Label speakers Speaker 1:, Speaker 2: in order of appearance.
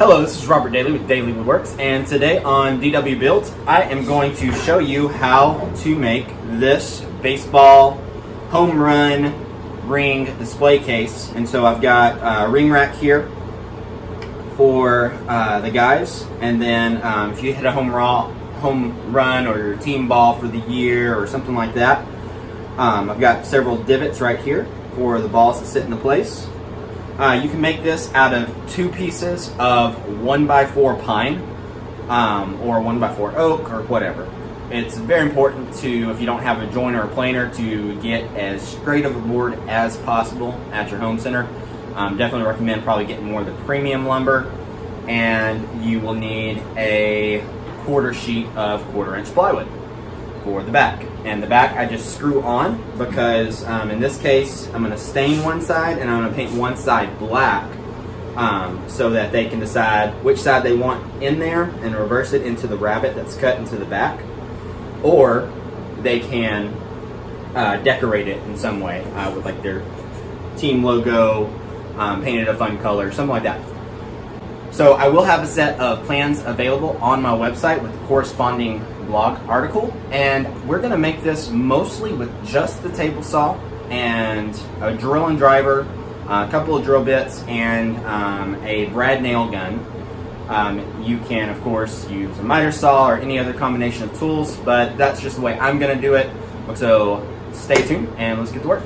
Speaker 1: Hello, this is Robert Dailey with Dailey Woodworks, and today on DW Builds, I am going to show you how to make this baseball home run ring display case. And so I've got a ring rack here for the guys, and then if you hit a home run or your team ball for the year or something like that, I've got several divots right here for the balls to sit into place. You can make this out of 2 pieces of 1x4 pine or 1x4 oak or whatever. It's very important to, if you don't have a joint or a planer, to get as straight of a board as possible at your home center. Definitely recommend probably getting more of the premium lumber, and you will need a quarter sheet of 1/4 inch plywood for the back. And the back I just screw on because in this case I'm going to stain one side and I'm going to paint one side black so that they can decide which side they want in there and reverse it into the rabbet that's cut into the back, or they can decorate it in some way with like their team logo, painted a fun color, something like that. So I will have a set of plans available on my website with the corresponding blog article, and we're going to make this mostly with just the table saw and a drill and driver, a couple of drill bits, and a brad nail gun. You can of course use a miter saw or any other combination of tools, but that's just the way I'm going to do it. So stay tuned and let's get to work.